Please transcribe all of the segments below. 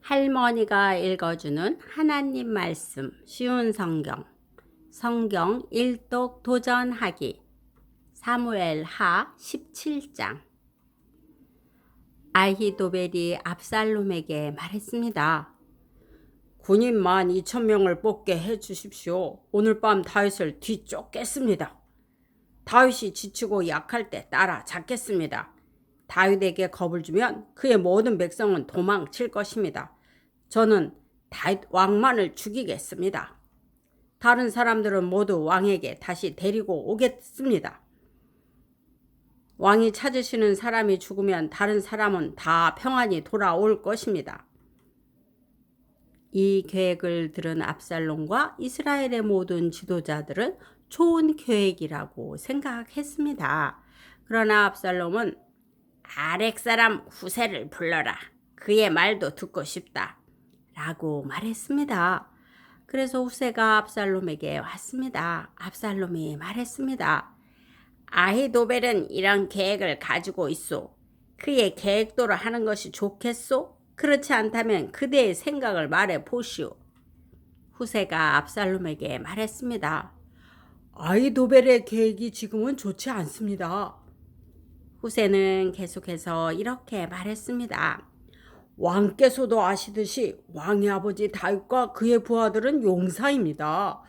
할머니가 읽어주는 하나님 말씀 쉬운 성경 일독 도전하기 사무엘하 17장. 아히도벨이 압살롬에게 말했습니다. 군인 12,000명을 뽑게 해주십시오. 오늘 밤 다윗을 뒤쫓겠습니다. 다윗이 지치고 약할 때 따라잡겠습니다. 다윗에게 겁을 주면 그의 모든 백성은 도망칠 것입니다. 저는 다윗 왕만을 죽이겠습니다. 다른 사람들은 모두 왕에게 다시 데리고 오겠습니다. 왕이 찾으시는 사람이 죽으면 다른 사람은 다 평안히 돌아올 것입니다. 이 계획을 들은 압살롬과 이스라엘의 모든 지도자들은 좋은 계획이라고 생각했습니다. 그러나 압살롬은 아렉 사람 후세를 불러라. 그의 말도 듣고 싶다. 라고 말했습니다. 그래서 후세가 압살롬에게 왔습니다. 압살롬이 말했습니다. 아히도벨은 이런 계획을 가지고 있소. 그의 계획대로 하는 것이 좋겠소? 그렇지 않다면 그대의 생각을 말해 보시오. 후세가 압살롬에게 말했습니다. 아히도벨의 계획이 지금은 좋지 않습니다. 후세는 계속해서 이렇게 말했습니다. 왕께서도 아시듯이 왕의 아버지 다윗과 그의 부하들은 용사입니다.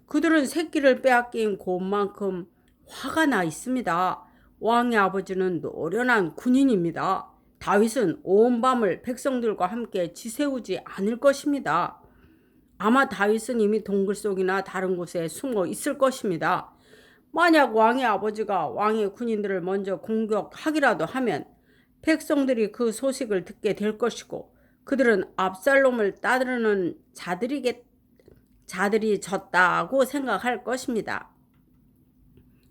그들은 새끼를 빼앗긴 곰만큼 화가 나 있습니다. 왕의 아버지는 노련한 군인입니다. 다윗은 온 밤을 백성들과 함께 지새우지 않을 것입니다. 아마 다윗은 이미 동굴 속이나 다른 곳에 숨어 있을 것입니다. 만약 왕의 아버지가 왕의 군인들을 먼저 공격하기라도 하면 백성들이 그 소식을 듣게 될 것이고 그들은 압살롬을 따르는 자들이 졌다고 생각할 것입니다.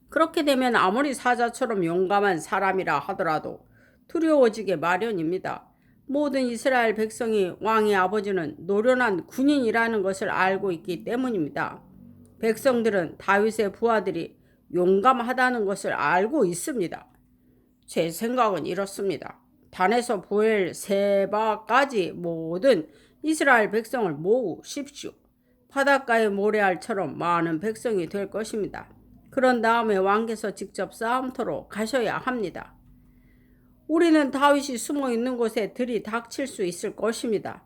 그렇게 되면 아무리 사자처럼 용감한 사람이라 하더라도 두려워지게 마련입니다. 모든 이스라엘 백성이 왕의 아버지는 노련한 군인이라는 것을 알고 있기 때문입니다. 백성들은 다윗의 부하들이 용감하다는 것을 알고 있습니다. 제 생각은 이렇습니다. 단에서 부엘세바까지 모든 이스라엘 백성을 모으십시오. 바닷가의 모래알처럼 많은 백성이 될 것입니다. 그런 다음에 왕께서 직접 싸움터로 가셔야 합니다. 우리는 다윗이 숨어 있는 곳에 들이닥칠 수 있을 것입니다.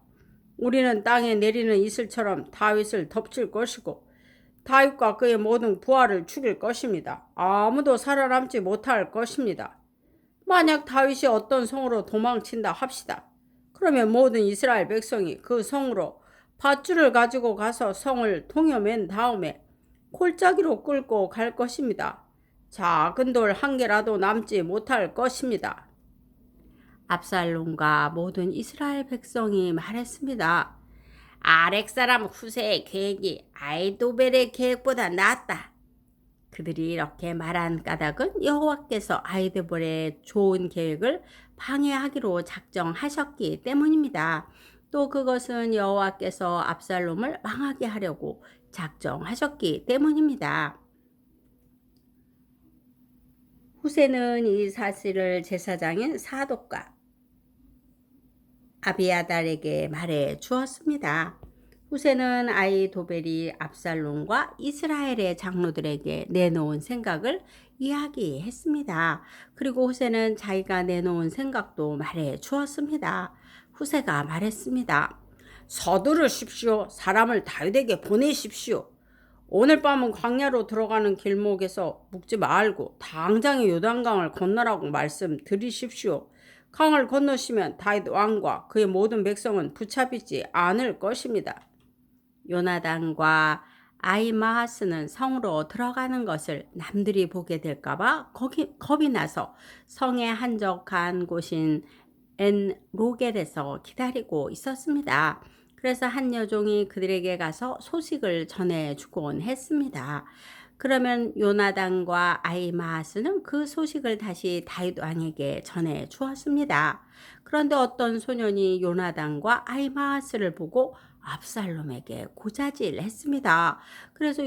우리는 땅에 내리는 이슬처럼 다윗을 덮칠 것이고 다윗과 그의 모든 부하를 죽일 것입니다. 아무도 살아남지 못할 것입니다. 만약 다윗이 어떤 성으로 도망친다 합시다. 그러면 모든 이스라엘 백성이 그 성으로 밧줄을 가지고 가서 성을 동여맨 다음에 골짜기로 끌고 갈 것입니다. 작은 돌 한 개라도 남지 못할 것입니다. 압살롬과 모든 이스라엘 백성이 말했습니다. 아렉 사람 후세의 계획이 아히도벨의 계획보다 낫다. 그들이 이렇게 말한 까닭은 여호와께서 아히도벨의 좋은 계획을 방해하기로 작정하셨기 때문입니다. 또 그것은 여호와께서 압살롬을 망하게 하려고 작정하셨기 때문입니다. 후세는 이 사실을 제사장인 사독과 아비아달에게 말해 주었습니다. 후세는 아히도벨이 압살롬과 이스라엘의 장로들에게 내놓은 생각을 이야기했습니다. 그리고 후세는 자기가 내놓은 생각도 말해 주었습니다. 후세가 말했습니다. 서두르십시오. 사람을 다윗에게 보내십시오. 오늘 밤은 광야로 들어가는 길목에서 묵지 말고 당장에 요단강을 건너라고 말씀드리십시오. 강을 건너시면 다윗 왕과 그의 모든 백성은 붙잡히지 않을 것입니다. 요나단과 아히마아스는 성으로 들어가는 것을 남들이 보게 될까봐 겁이 나서 성에 한적한 곳인 엔로겔에서 기다리고 있었습니다. 그래서 한 여종이 그들에게 가서 소식을 전해주곤 했습니다. 그러면 요나단과 아히마아스는 그 소식을 다시 다윗 왕에게 전해 주었습니다. 그런데 어떤 소년이 요나단과 아히마아스를 보고 압살롬에게 고자질했습니다. 그래서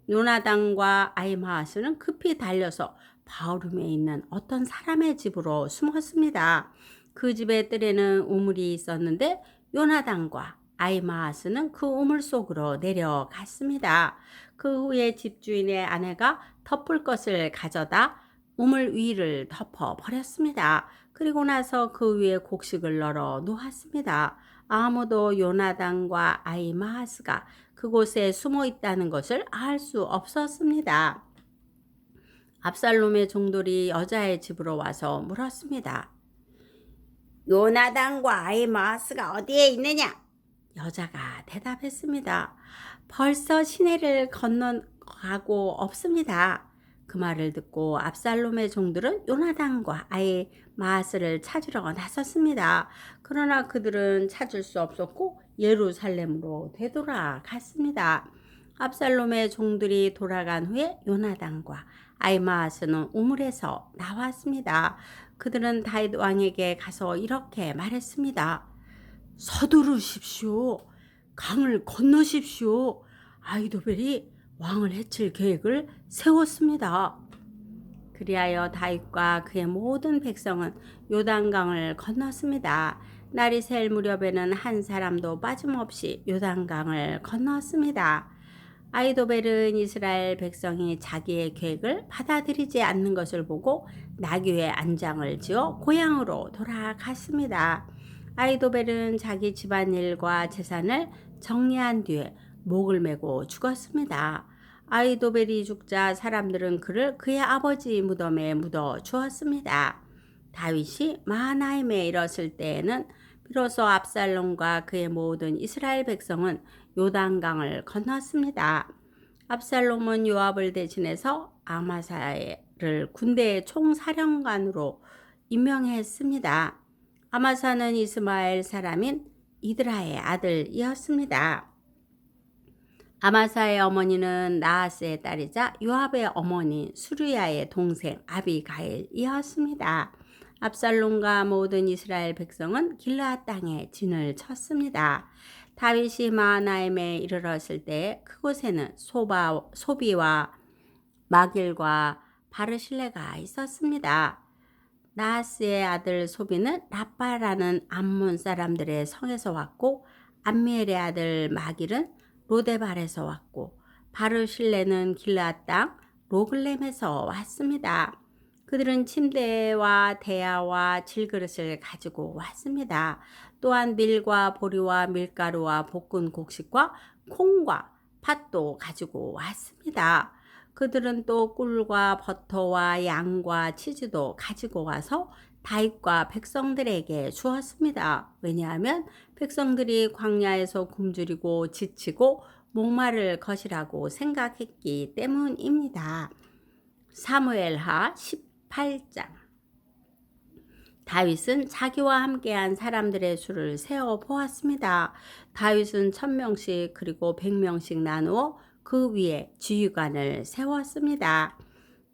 요나단과 아히마아스는 급히 달려서 바후림에 있는 어떤 사람의 집으로 숨었습니다. 그 집의 뜰에는 우물이 있었는데 요나단과 아히마아스는 그 우물 속으로 내려갔습니다. 그 후에 집주인의 아내가 덮을 것을 가져다 우물 위를 덮어 버렸습니다. 그리고 나서 그 위에 곡식을 널어 놓았습니다. 아무도 요나단과 아히마아스가 그곳에 숨어 있다는 것을 알 수 없었습니다. 압살롬의 종들이 여자의 집으로 와서 물었습니다. 요나단과 아히마아스가 어디에 있느냐? 여자가 대답했습니다. 벌써 시내를 건너가고 없습니다. 그 말을 듣고 압살롬의 종들은 요나단과 아히마아스를 찾으러 나섰습니다. 그러나 그들은 찾을 수 없었고 예루살렘으로 되돌아갔습니다. 압살롬의 종들이 돌아간 후에 요나단과 아히마아스는 우물에서 나왔습니다. 그들은 다윗 왕에게 가서 이렇게 말했습니다. 서두르십시오. 강을 건너십시오. 아히도벨이 왕을 해칠 계획을 세웠습니다. 그리하여 다윗과 그의 모든 백성은 요단강을 건넜습니다. 날이 셀 무렵에는 한 사람도 빠짐없이 요단강을 건넜습니다. 아히도벨은 이스라엘 백성이 자기의 계획을 받아들이지 않는 것을 보고 나귀의 안장을 지어 고향으로 돌아갔습니다. 아히도벨은 자기 집안일과 재산을 정리한 뒤에 목을 메고 죽었습니다. 아히도벨이 죽자 사람들은 그를 그의 아버지 무덤에 묻어 주었습니다. 다윗이 마하나임에 이르렀을 때에는 비로소 압살롬과 그의 모든 이스라엘 백성은 요단강을 건넜습니다. 압살롬은 요압을 대신해서 아마사를 군대의 총사령관으로 임명했습니다. 아마사는 이스마엘 사람인 이드라의 아들이었습니다. 아마사의 어머니는 나하스의 딸이자 요압의 어머니 수르야의 동생 아비가일이었습니다. 압살롬과 모든 이스라엘 백성은 길르앗 땅에 진을 쳤습니다. 다윗이 마하나임에 이르렀을 때 그곳에는 소비와 마길과 바르실레가 있었습니다. 나하스의 아들 소비는 라빠라는 암몬 사람들의 성에서 왔고 암미엘의 아들 마길은 로데발에서 왔고 바르실레는 길르앗 땅 로글렘에서 왔습니다. 그들은 침대와 대야와 질그릇을 가지고 왔습니다. 또한 밀과 보리와 밀가루와 볶은 곡식과 콩과 팥도 가지고 왔습니다. 그들은 또 꿀과 버터와 양과 치즈도 가지고 와서 다윗과 백성들에게 주었습니다. 왜냐하면 백성들이 광야에서 굶주리고 지치고 목마를 것이라고 생각했기 때문입니다. 사무엘하 18장. 다윗은 자기와 함께한 사람들의 수를 세어 보았습니다. 다윗은 1000명씩 그리고 100명씩 나누어 그 위에 지휘관을 세웠습니다.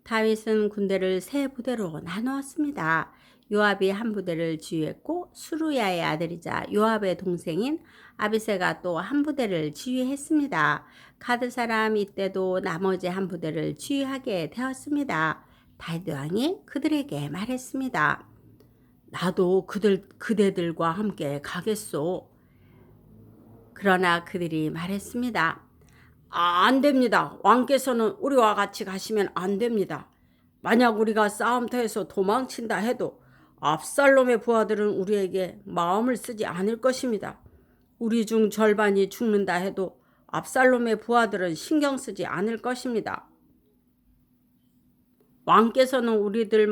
다윗은 군대를 세 부대로 나누었습니다. 요압이 한 부대를 지휘했고 수루야의 아들이자 요압의 동생인 아비새가 또 한 부대를 지휘했습니다. 가드 사람 이때도 나머지 한 부대를 지휘하게 되었습니다. 다윗 왕이 그들에게 말했습니다. 나도 그대들과 함께 가겠소. 그러나 그들이 말했습니다. 안 됩니다. 왕께서는 우리와 같이 가시면 안 됩니다. 만약 우리가 싸움터에서 도망친다 해도 압살롬의 부하들은 우리에게 마음을 쓰지 않을 것입니다. 우리 중 절반이 죽는다 해도 압살롬의 부하들은 신경 쓰지 않을 것입니다. 왕께서는 우리들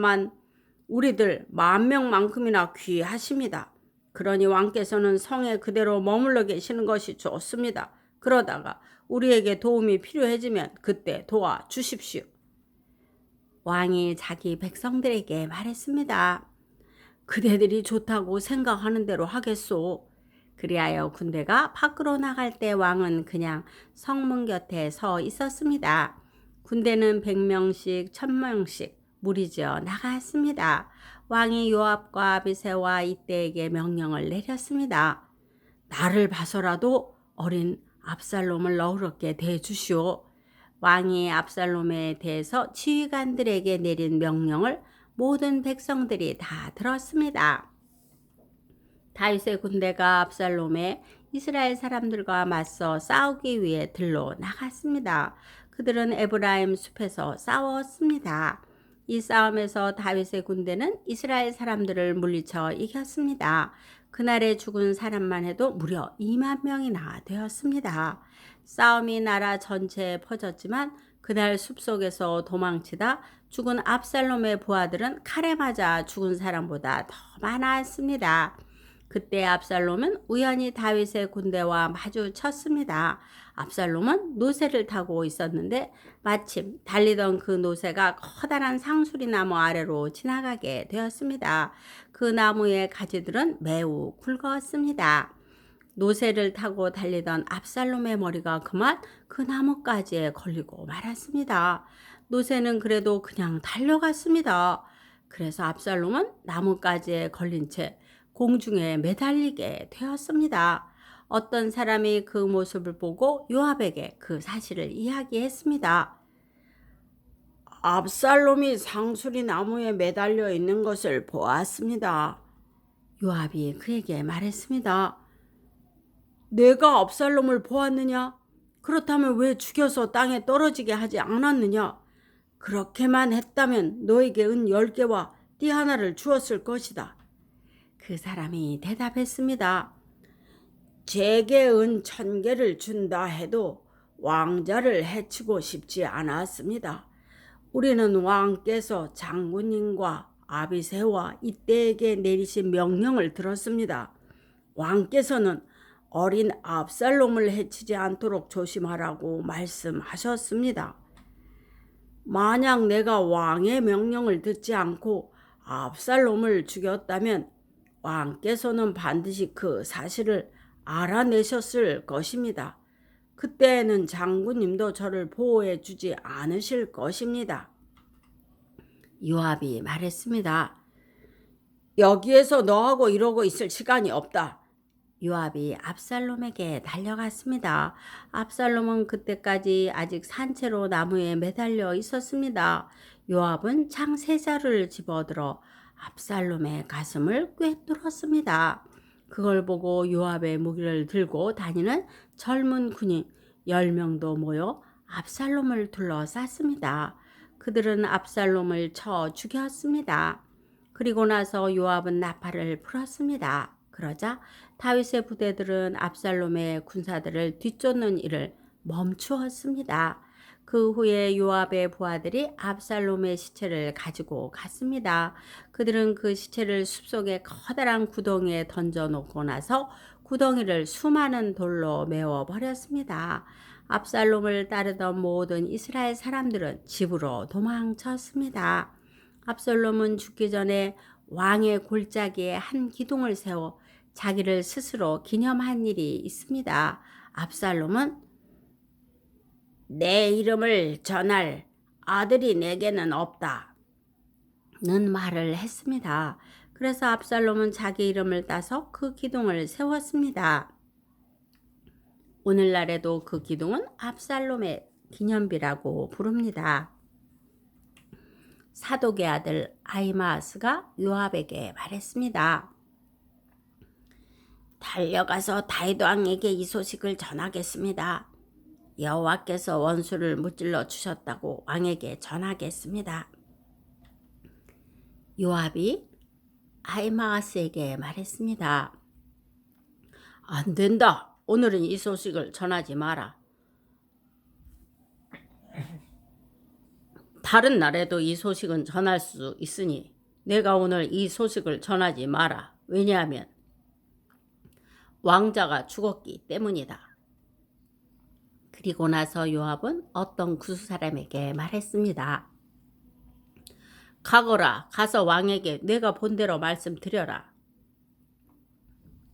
10,000명만큼이나 귀하십니다. 그러니 왕께서는 성에 그대로 머물러 계시는 것이 좋습니다. 그러다가 우리에게 도움이 필요해지면 그때 도와주십시오. 왕이 자기 백성들에게 말했습니다. 그대들이 좋다고 생각하는 대로 하겠소. 그리하여 군대가 밖으로 나갈 때 왕은 그냥 성문 곁에 서 있었습니다. 군대는 100명씩 1000명씩 무리지어 나갔습니다. 왕이 요압과 아비새와 이때에게 명령을 내렸습니다. 나를 봐서라도 어린 압살롬을 너그럽게 대해주시오. 왕이 압살롬에 대해서 지휘관들에게 내린 명령을 모든 백성들이 다 들었습니다. 다윗의 군대가 압살롬의 이스라엘 사람들과 맞서 싸우기 위해 들로 나갔습니다. 그들은 에브라임 숲에서 싸웠습니다. 이 싸움에서 다윗의 군대는 이스라엘 사람들을 물리쳐 이겼습니다. 그날에 죽은 사람만 해도 무려 2만 명이나 되었습니다. 싸움이 나라 전체에 퍼졌지만 그날 숲속에서 도망치다 죽은 압살롬의 부하들은 칼에 맞아 죽은 사람보다 더 많았습니다. 그때 압살롬은 우연히 다윗의 군대와 마주쳤습니다. 압살롬은 노새를 타고 있었는데 마침 달리던 그 노새가 커다란 상수리나무 아래로 지나가게 되었습니다. 그 나무의 가지들은 매우 굵었습니다. 노새를 타고 달리던 압살롬의 머리가 그만 그 나뭇가지에 걸리고 말았습니다. 노새는 그래도 그냥 달려갔습니다. 그래서 압살롬은 나뭇가지에 걸린 채 공중에 매달리게 되었습니다. 어떤 사람이 그 모습을 보고 요압에게 그 사실을 이야기했습니다. 압살롬이 상수리 나무에 매달려 있는 것을 보았습니다. 요압이 그에게 말했습니다. 내가 압살롬을 보았느냐? 그렇다면 왜 죽여서 땅에 떨어지게 하지 않았느냐? 그렇게만 했다면 너에게 은 10개와 띠 하나를 주었을 것이다. 그 사람이 대답했습니다. 제게 은 1000개를 준다 해도 왕자를 해치고 싶지 않았습니다. 우리는 왕께서 장군님과 아비새와 이때에게 내리신 명령을 들었습니다. 왕께서는 어린 압살롬을 해치지 않도록 조심하라고 말씀하셨습니다. 만약 내가 왕의 명령을 듣지 않고 압살롬을 죽였다면 왕께서는 반드시 그 사실을 알아내셨을 것입니다. 그때에는 장군님도 저를 보호해 주지 않으실 것입니다. 요압이 말했습니다. 여기에서 너하고 이러고 있을 시간이 없다. 요압이 압살롬에게 달려갔습니다. 압살롬은 그때까지 아직 산채로 나무에 매달려 있었습니다. 요압은 창 3자루를 집어들어 압살롬의 가슴을 꿰뚫었습니다. 그걸 보고 요압의 무기를 들고 다니는 젊은 군인 10명도 모여 압살롬을 둘러쌌습니다. 그들은 압살롬을 쳐 죽였습니다. 그리고 나서 요압은 나팔을 불었습니다. 그러자 다윗의 부대들은 압살롬의 군사들을 뒤쫓는 일을 멈추었습니다. 그 후에 요압의 부하들이 압살롬의 시체를 가지고 갔습니다. 그들은 그 시체를 숲속의 커다란 구덩이에 던져놓고 나서 구덩이를 수많은 돌로 메워버렸습니다. 압살롬을 따르던 모든 이스라엘 사람들은 집으로 도망쳤습니다. 압살롬은 죽기 전에 왕의 골짜기에 한 기둥을 세워 자기를 스스로 기념한 일이 있습니다. 압살롬은 내 이름을 전할 아들이 내게는 없다 는 말을 했습니다. 그래서 압살롬은 자기 이름을 따서 그 기둥을 세웠습니다. 오늘날에도 그 기둥은 압살롬의 기념비라고 부릅니다. 사독의 아들 아히마아스가 요압에게 말했습니다. 달려가서 다윗 왕에게 이 소식을 전하겠습니다. 여호와께서 원수를 무찔러 주셨다고 왕에게 전하겠습니다. 요압이 아히마아스에게 말했습니다. 안 된다. 오늘은 이 소식을 전하지 마라. 다른 날에도 이 소식은 전할 수 있으니 내가 오늘 이 소식을 전하지 마라. 왜냐하면 왕자가 죽었기 때문이다. 그리고 나서 요압은 어떤 구수 사람에게 말했습니다. 가거라. 가서 왕에게 내가 본대로 말씀드려라.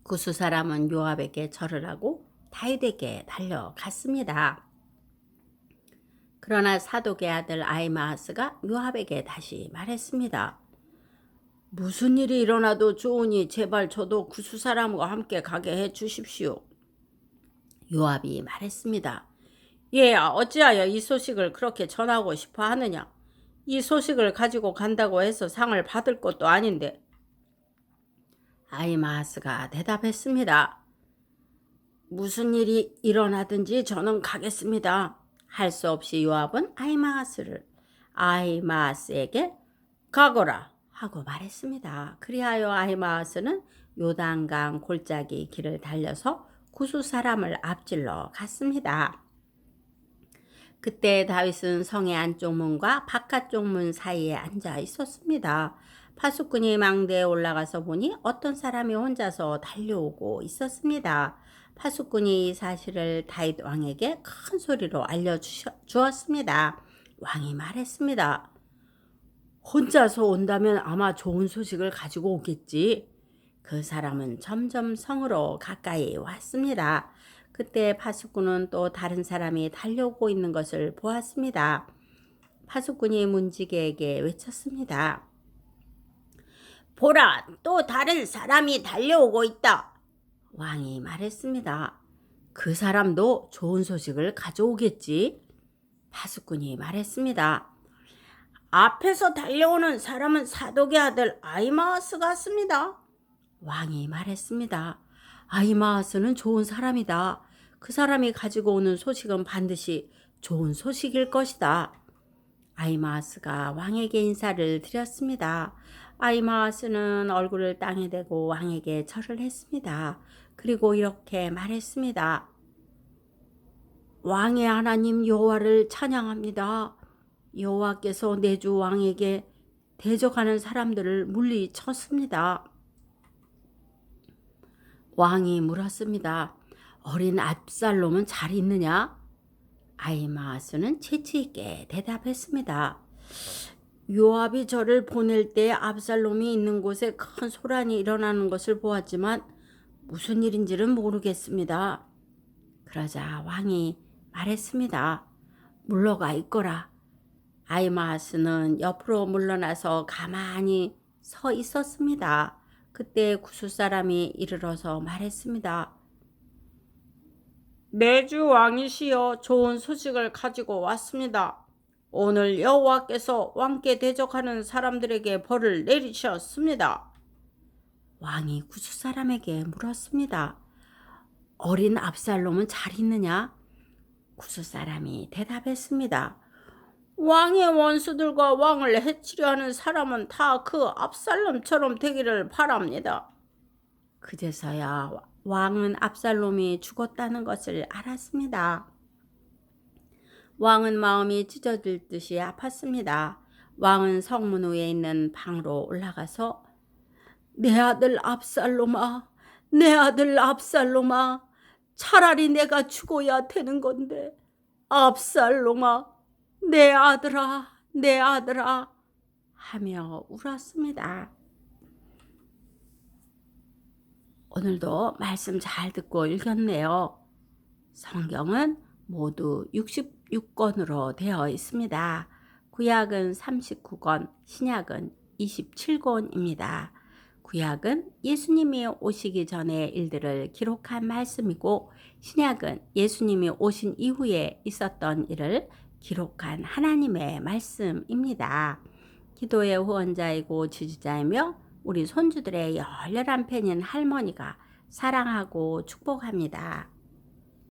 구수 사람은 요압에게 절을 하고 다윗에게 달려갔습니다. 그러나 사독의 아들 아히마아스가 요압에게 다시 말했습니다. 무슨 일이 일어나도 좋으니 제발 저도 구수 사람과 함께 가게 해 주십시오. 요압이 말했습니다. 얘야, 어찌하여 이 소식을 그렇게 전하고 싶어 하느냐? 이 소식을 가지고 간다고 해서 상을 받을 것도 아닌데. 아히마아스가 대답했습니다. 무슨 일이 일어나든지 저는 가겠습니다. 할 수 없이 요압은 아히마아스에게 가거라 하고 말했습니다. 그리하여 아히마아스는 요단강 골짜기 길을 달려서 구수 사람을 앞질러 갔습니다. 그때 다윗은 성의 안쪽 문과 바깥쪽 문 사이에 앉아 있었습니다. 파수꾼이 망대에 올라가서 보니 어떤 사람이 혼자서 달려오고 있었습니다. 파수꾼이 이 사실을 다윗 왕에게 큰 소리로 알려주었습니다. 왕이 말했습니다. 혼자서 온다면 아마 좋은 소식을 가지고 오겠지. 그 사람은 점점 성으로 가까이 왔습니다. 그때 파수꾼은 또 다른 사람이 달려오고 있는 것을 보았습니다. 파수꾼이 문지기에게 외쳤습니다. 보라, 또 다른 사람이 달려오고 있다. 왕이 말했습니다. 그 사람도 좋은 소식을 가져오겠지. 파수꾼이 말했습니다. 앞에서 달려오는 사람은 사독의 아들 아히마아스 같습니다. 왕이 말했습니다. 아히마아스는 좋은 사람이다. 그 사람이 가지고 오는 소식은 반드시 좋은 소식일 것이다. 아히마아스가 왕에게 인사를 드렸습니다. 아히마아스는 얼굴을 땅에 대고 왕에게 절을 했습니다. 그리고 이렇게 말했습니다. 왕의 하나님 여호와를 찬양합니다. 여호와께서 내 주 왕에게 대적하는 사람들을 물리쳤습니다. 왕이 물었습니다. 어린 압살롬은 잘 있느냐? 아히마아스는 재치 있게 대답했습니다. 요압이 저를 보낼 때 압살롬이 있는 곳에 큰 소란이 일어나는 것을 보았지만 무슨 일인지는 모르겠습니다. 그러자 왕이 말했습니다. 물러가 있거라. 아히마아스는 옆으로 물러나서 가만히 서 있었습니다. 그때 구수 사람이 이르러서 말했습니다. 내 주 왕이시여 좋은 소식을 가지고 왔습니다. 오늘 여호와께서 왕께 대적하는 사람들에게 벌을 내리셨습니다. 왕이 구수 사람에게 물었습니다. 어린 압살롬은 잘 있느냐? 구수 사람이 대답했습니다. 왕의 원수들과 왕을 해치려 하는 사람은 다 그 압살롬처럼 되기를 바랍니다. 그제서야 왕은 압살롬이 죽었다는 것을 알았습니다. 왕은 마음이 찢어질 듯이 아팠습니다. 왕은 성문 위에 있는 방으로 올라가서 내 아들 압살롬아, 내 아들 압살롬아, 차라리 내가 죽어야 되는 건데 압살롬아, 내 아들아, 내 아들아 하며 울었습니다. 오늘도 말씀 잘 듣고 읽었네요. 성경은 모두 66권으로 되어 있습니다. 구약은 39권, 신약은 27권입니다. 구약은 예수님이 오시기 전의 일들을 기록한 말씀이고 신약은 예수님이 오신 이후에 있었던 일을 기록한 하나님의 말씀입니다. 기도의 후원자이고 지지자이며 우리 손주들의 열렬한 팬인 할머니가 사랑하고 축복합니다.